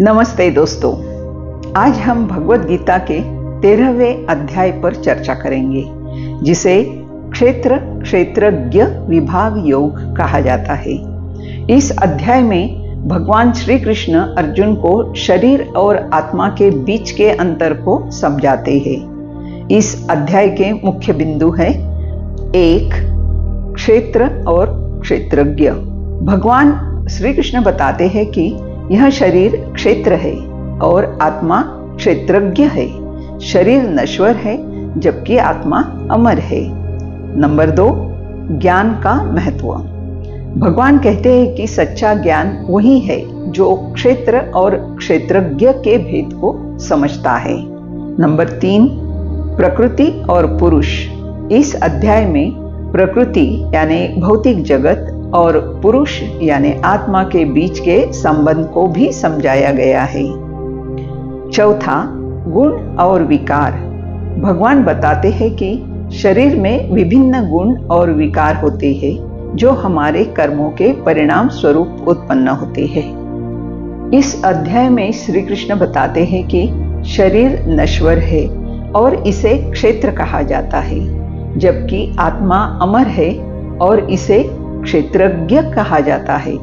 नमस्ते दोस्तों, आज हम भगवद गीता के 13वें अध्याय पर चर्चा करेंगे, जिसे क्षेत्र क्षेत्रज्ञ विभाग योग कहा जाता है। इस अध्याय में भगवान श्री कृष्ण अर्जुन को शरीर और आत्मा के बीच के अंतर को समझाते हैं। इस अध्याय के मुख्य बिंदु है 1. क्षेत्र और क्षेत्रज्ञ। भगवान श्री कृष्ण बताते हैं कि यह शरीर क्षेत्र है और आत्मा क्षेत्रज्ञ है। शरीर नश्वर है जबकि आत्मा अमर है। नंबर 2, ज्ञान का महत्व। भगवान कहते हैं कि सच्चा ज्ञान वही है जो क्षेत्र और क्षेत्रज्ञ के भेद को समझता है। नंबर 3, प्रकृति और पुरुष। इस अध्याय में प्रकृति यानी भौतिक जगत और पुरुष यानी आत्मा के बीच के संबंध को भी समझाया गया है। 4, गुण और विकार। भगवान बताते हैं कि शरीर में विभिन्न गुण और विकार होते हैं जो हमारे कर्मों के परिणाम स्वरूप उत्पन्न होते हैं। इस अध्याय में श्री कृष्ण बताते हैं कि शरीर नश्वर है और इसे क्षेत्र कहा जाता है, जबकि आत्मा अमर है और इसे क्षेत्रज्ञ कहा जाता है।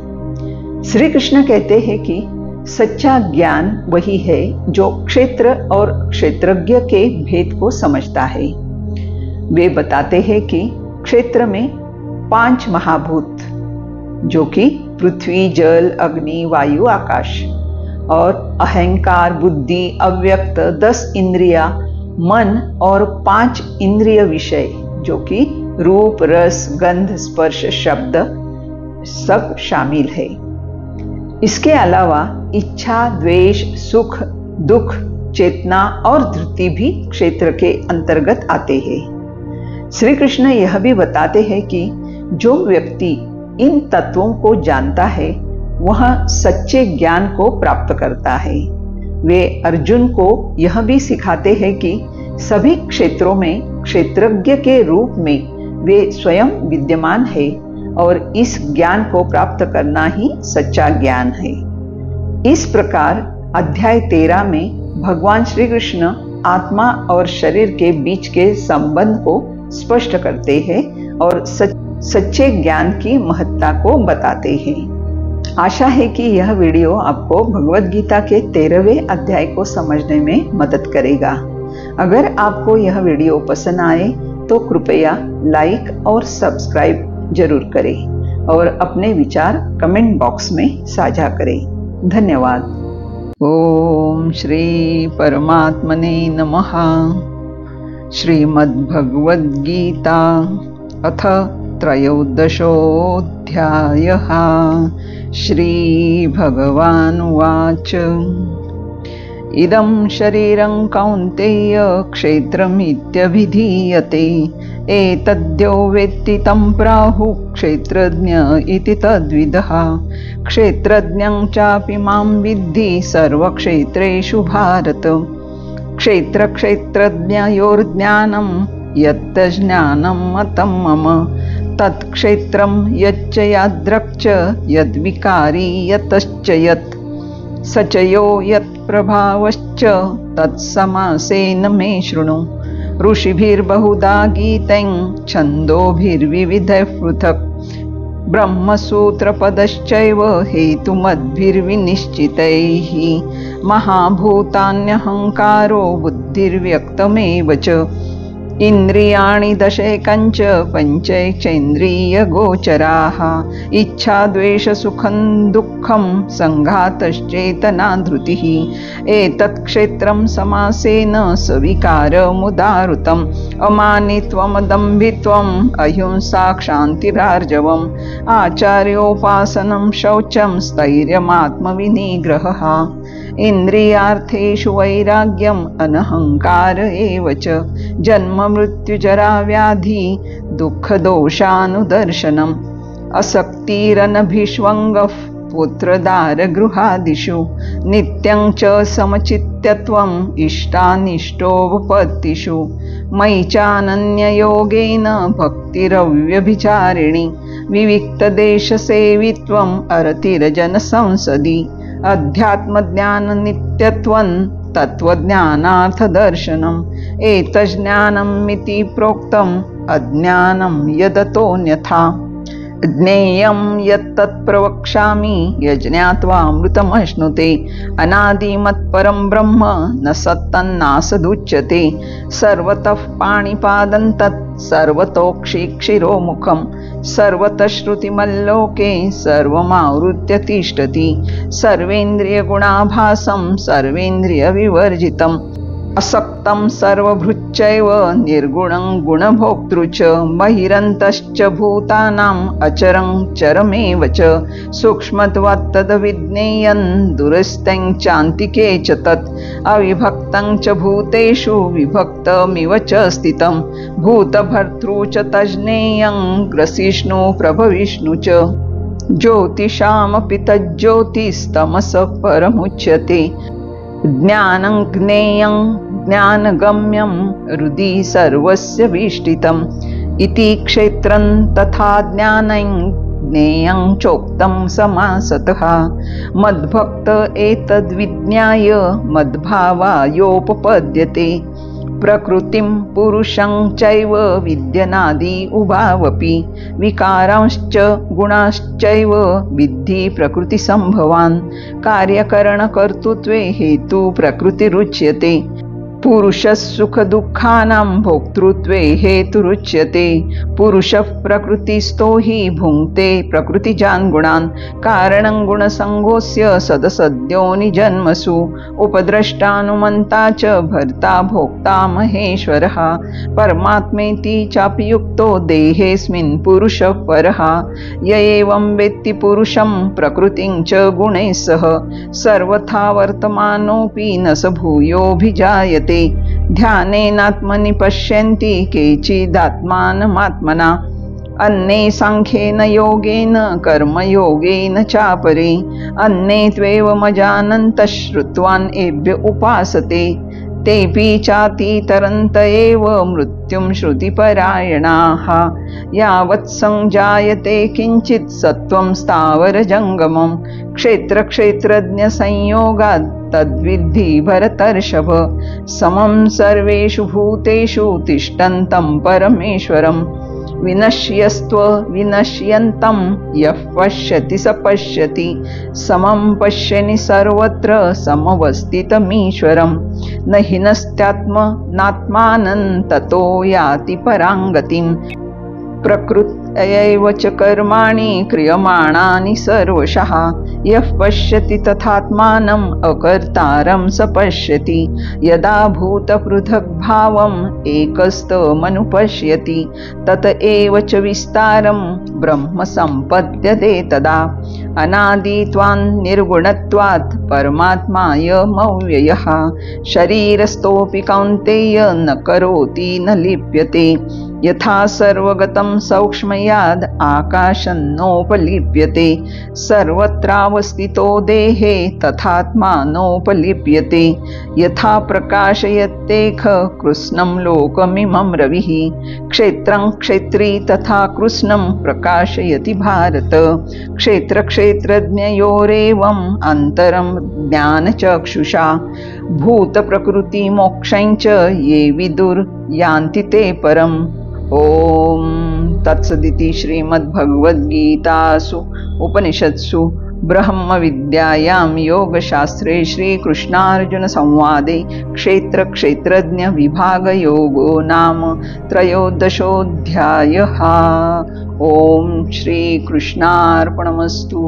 श्री कृष्ण कहते हैं कि सच्चा ज्ञान वही है जो क्षेत्र और क्षेत्रज्ञ के भेद को समझता है। वे बताते हैं कि क्षेत्र में 5 महाभूत, जो कि पृथ्वी, जल, अग्नि, वायु, आकाश, और अहंकार, बुद्धि, अव्यक्त, 10 इंद्रिया, मन और 5 इंद्रिय विषय, जो कि रूप, रस, गंध, स्पर्श, शब्द सब शामिल है। इसके अलावा इच्छा, द्वेष, सुख, दुख, चेतना और धृति भी क्षेत्र के अंतर्गत आते हैं। श्री कृष्ण यह भी बताते हैं कि जो व्यक्ति इन तत्वों को जानता है वह सच्चे ज्ञान को प्राप्त करता है। वे अर्जुन को यह भी सिखाते हैं कि सभी क्षेत्रों में क्षेत्रज्ञ के रूप में वे स्वयं विद्यमान है और इस ज्ञान को प्राप्त करना ही सच्चा ज्ञान है। इस प्रकार अध्याय 13 में भगवान श्री कृष्ण आत्मा और शरीर के बीच के संबंध को स्पष्ट करते हैं और सच्चे ज्ञान की महत्ता को बताते हैं। आशा है कि यह वीडियो आपको भगवद गीता के 13वें अध्याय को समझने में मदद करेगा। अगर आपको यह वीडियो पसंद आए तो कृपया लाइक और सब्सक्राइब जरूर करें और अपने विचार कमेंट बॉक्स में साझा करें। धन्यवाद। ओम श्री परमात्मने नमः। श्रीमद्भगवद्गीता अथ त्रयोदशोऽध्यायः। श्री भगवानुवाच इदं शरीरं कौन्तेय क्षेत्रमित्यभिधीयते एतद्यो वेत्ति तं प्राहुः क्षेत्रज्ञ इति तद्विदः। क्षेत्रज्ञं चापि मां विद्धि सर्वक्षेत्रेषु भारत। क्षेत्रक्षेत्रज्ञयोर्ज्ञानं यत्तज्ज्ञानं मतं मम तत्क्षेत्रं यच्च यादृक् च यद्विकारी यतश्च यत् स च यो यत्प्रभावश्च तत्समासेन मे शृणु। ऋषिभिर्बहुधा गीतं छन्दोभिर्विविधैः पृथक् ब्रह्मसूत्रपदश्चैव हेतुमद्भिर्विनिश्चितैः। महाभूतान्यहङ्कारो बुद्धिर्व्यक्तमेव च इन्द्रियाणि दशैकञ्च पञ्चैक्षेन्द्रियगोचराः। इच्छा, द्वेष, सुखं दुःखं सङ्घातश्चेतना धृतिः। एतत् क्षेत्रं समासेन सविकारमुदाहृतम्। अमानित्वमदम्भित्वम् अहिंसा क्षान्तिरार्जवम् आचार्योपासनं शौचं स्थैर्यमात्मविनिग्रहः। इन्द्रियार्थेषु वैराग्यम् अनहङ्कार एव च जन्म मृत्युजरा व्याधि दुःखदोषानुदर्शनम् असक्तिरनभिष्वङ्गः पुत्रदारगृहादिषु नित्यं च समचित्तत्वम् इष्टानिष्टोपपत्तिषु मयि चानन्ययोगेन भक्तिरव्यभिचारिणी विविक्तदेशसेवित्वम् अरतिरजनसंसदि अध्यात्मज्ञाननित्यत्वं तत्त्वज्ञानार्थदर्शनम् एतज्ज्ञानमिति प्रोक्तम् अज्ञानं यदतोऽन्यथा। ज्ञेयं यत्तत् प्रवक्ष्यामि यज्ञात्वामृतमश्नुते अनादिमत्परं ब्रह्म न सत्तन्नासदुच्यते सर्वतः पाणिपादं तत् सर्वतोक्षिक्षिरोमुखं सर्वतः श्रुतिमल्लोके सर्वमावृत्य तिष्ठति सर्वेन्द्रियगुणाभासं सर्वेन्द्रियविवर्जितम् असक्तं सर्वभृच्चैव निर्गुणं गुणभोक्तृ च बहिरन्तश्च भूतानाम् अचरं चरमेव च सूक्ष्मत्वात् तद्विज्ञेयं दूरस्थं चान्तिके च तत् अविभक्तं च भूतेषु विभक्तमिव च स्थितं भूतभर्तृ च तज्ज्ञेयं ग्रसिष्णु प्रभविष्णु च ज्योतिषामपि तज्ज्योतिस्तमसः परमुच्यते ज्ञानं ज्ञेयं ज्ञानगम्यं हृदि सर्वस्य विष्ठितम् इति क्षेत्रं तथा ज्ञानं ज्ञेयं चोक्तं समासतः मद्भक्त एतद्विज्ञाय मद्भावायोपपद्यते प्रकृतिं पुरुषं चैव विद्यनादि उभावपि विकारांश्च गुणाश्चैव विद्धि प्रकृतिसम्भवान् कार्यकरणकर्तृत्वे हेतु प्रकृतिरुच्यते पुरुषः सुखदुःखानां भोक्तृत्वे हेतुरुच्यते पुरुषः प्रकृतिस्थो हि भुङ्क्ते प्रकृतिजान् गुणान् कारणं गुणसङ्गोऽस्य सदसद्योनिजन्मसु उपद्रष्टानुमन्ता च भर्ता भोक्ता महेश्वरः परमात्मेति चापि युक्तो देहेऽस्मिन् पुरुषः परः य एवं वेत्ति पुरुषं प्रकृतिं च गुणैः सह सर्वथा वर्तमानोऽपि न स भूयोऽभिजायते ध्यानेनात्मनि पश्यन्ति केचिदात्मानमात्मना अन्ये सांख्येन योगेन कर्मयोगेन चापरे अन्ये त्वेवमजानन्तः श्रुत्वान् एभ्य उपासते तेऽपि चातितरन्त एव मृत्युं श्रुतिपरायणाः यावत् संजायते किञ्चित् सत्त्वं स्थावरजङ्गमं क्षेत्रक्षेत्रज्ञसंयोगात् तद्विद्धि भरतर्षभ समं सर्वेषु भूतेषु तिष्ठन्तं परमेश्वरं विनश्यस्त्व विनश्यन्तं यः पश्यति स पश्यति समं पश्यनि सर्वत्र समवस्थितमीश्वरं न हिनस्त्यात्मनात्मानं ततो याति पराङ्गतिं प्रकृत्यैव च कर्माणि क्रियमाणानि सर्वशः यः पश्यति तथात्मानम् अकर्तारं स पश्यति यदा भूतपृथग्भावम् एकस्तमनुपश्यति तत एव च विस्तारं ब्रह्म सम्पद्यते तदा अनादित्वान् निर्गुणत्वात् परमात्मायमव्ययः शरीरस्थोऽपि कौन्तेय न करोति न लिप्यते यथा सर्वगतं सौक्ष्म्याद् आकाशन्नोपलिप्यते सर्वत्रावस्थितो देहे तथात्मानोपलिप्यते यथा प्रकाशयत्येक कृत्स्नं लोकमिमं रविः क्षेत्रं क्षेत्री तथा कृत्स्नं प्रकाशयति भारत क्षेत्रक्षेत्रज्ञयोरेवम् अन्तरं ज्ञानचक्षुषा भूतप्रकृतिमोक्षं च ये विदुर्यान्ति ते परम्। ओम तत्सदिति श्रीमद्भगवद्गीतासु उपनिषत्सु ब्रह्मविद्यायां योगशास्त्रे श्रीकृष्णार्जुन संवादे क्षेत्रक्षेत्रज्ञ विभागयोगो नाम त्रयोदशोऽध्यायः। ओम श्रीकृष्णार्पणमस्तु।